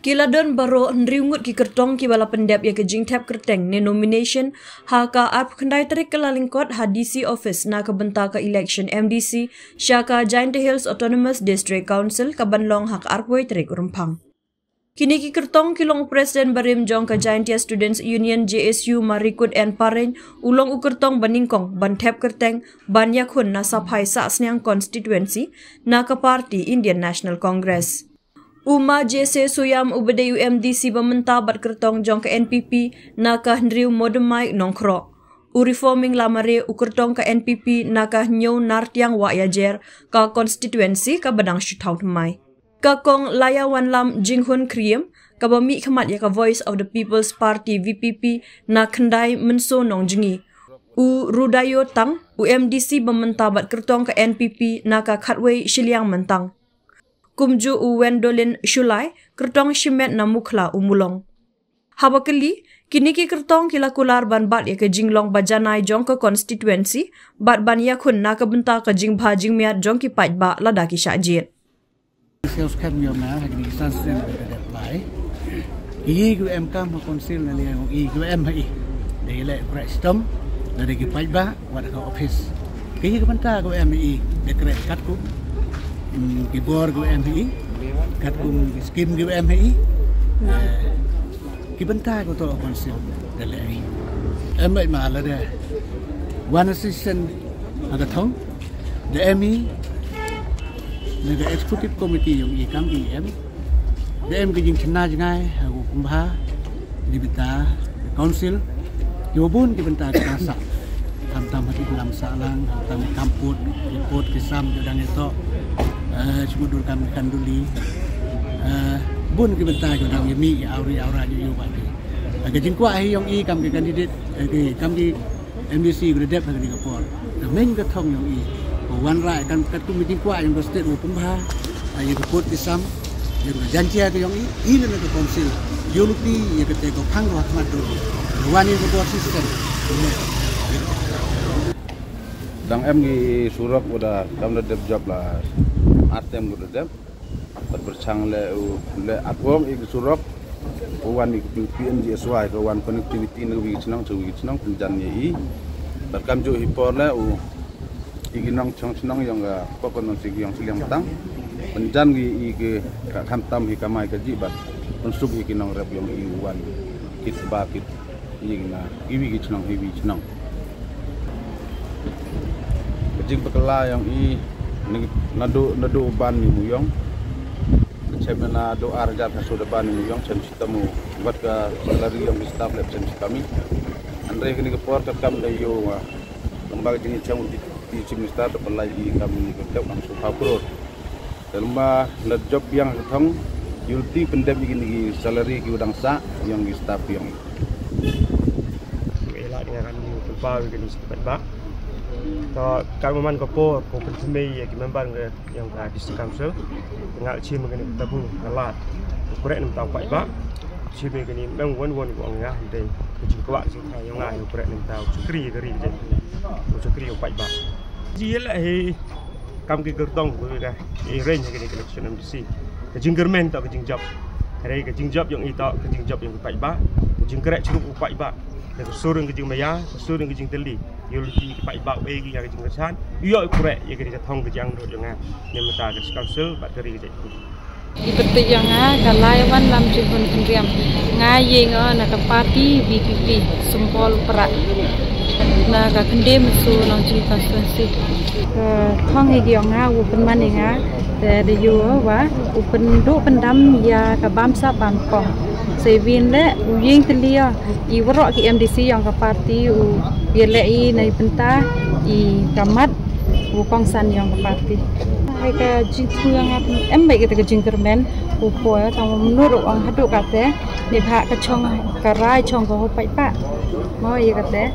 Kiladon baro nriungut ki kertong ki bala pendep ya kejing tap kerteng ne nomination ha ka ap kendai terik kelalingkot ha DC office na ka benta ka election MDC syaka Giant Hills Autonomous District Council ka banlong hak arpoi terik Rumpang. Kini ki kertong kilong Presiden Barim jong ka Giant Students Union JSU marikut en pareng ulong u kertong baningkong ban tap kerteng ban yakhun na sapai sa snyang constituency na ka parti Indian National Congress. Uma JC Suyam ubede UMDC bamenta bat kertong jong ke NPP na ka hendriu modemai nongkro. U reforming lamare u kertong ke NPP na ka nyau nartiang wa yajer ka konstituensi ka badang shutau mai. Ka kong layawan lam jinghun kriem ka bami khamat ya ka Voice of the People's Party VPP na kendai menso nong jingi. U rudayo tang UMDC bamenta bat kertong ke NPP na ka khatwei shiliang mentang. Kumju u Wendolin Shulai, kertong shimet na mukla umulong. Habakali, kini ki kertong kilakular ban bat ya ke jinglong bajanai jong ke konstituensi, bat ban yakun na ke benta ke jingba jingmiat jong ki pait ba lada ki syajit. Sales kam yom na hagni sansen da apply. I gu MK ma konsil na liang I gu MHI. Dei le prestom na de ki pait ba wat ka office. Ki gu benta gu MHI dekret katku. Kibor gue MHI, kat kum skim gue MHI, kibenta gue tolong konsil dalai. MHI malah deh, one assistant agak thong, the MHI, the executive committee yang ikam IM, the MHI jing cina jengai, aku kumbha, dibita council, jawabun kibenta kerasa. Tam hati dalam salang, tam kamput, report kisam jodang itu, sebudul kami kanduli, bun kita jodang yemi auri aura juju pagi. Agak kuah yang I kami kandidat, kami MDC gradep lagi di kapal. Main ketong yang I, wan rai kan ketum meeting kuah yang berstet upumha, yang report kisam, yang janji ada yang I lena ke konsil, yuluti yang kita kau panggung hakmat dulu, wan yang ketua sistem. Dang MG surak udah kamu udah job lah, atem udah dep, berbersang le atom ik surak, kawan ik PNG SY kawan connectivity negeri senang penjannya I, berkam jo hipor le ikinang senang yang pokoknya sih yang silang tang, penjan ik kantam hikamai kaji bat, pensub ikinang rep yang iwan, kit bakit, ikina iwi senang. Kecing bekala yang I nado ban ni muyong, kecem na do arja kaso ban ni muyong, cem sitamu buat ke salari yang di staff lab cem kami. Andre kini kepor kam dayo lembaga jenis cem di cem staff pelai kami kerja langsung hapur. Dalam na job yang ketong yulti pendem gini salari ki udang sa yang di staff yang. Elak dengan kami terbawa gini seperti bak. So kami memang kapor, kapor semai yang memang yang di Council, tengah cim mengenai tabu ngalat, korek nem tahu pak bak, cim mengenai memang wan buang ngah deh, kecil kuat sih yang ngah yang korek nem tahu, cukri deh, cukri yang pak bak. Jadi lah kami kertong dah, range yang election MDC, kecil germen tak kecil job, hari kecil job yang itu kecil job yang pak bak, kecil korek cukup pak bak. Surung kejing maya, surung kejing teli. Yulti pak bak bagi yang kejing kesan. Iyo korek yang kita thong kejang dot yang yang mata ke council bat keri kejing. Ibetu yang kalayawan lam jibun kendriam ngayeng na ka parti VPP Sumpol Perak. Na ka kende mesu nang jing konstituensi. Thong igi yang upen man nga de yo wa upen do pendam ya ka bamsa pampong. Sevin le uying telia I warok ki MDC yang ke parti u bielai nai benta I kamat u kongsan yang ke parti. Hai ka jingtu yang baik kita ke jingtermen upo ya tang menurut orang haduk kate ni bhak ke chong karai chong ko pai pa. Mau iya kate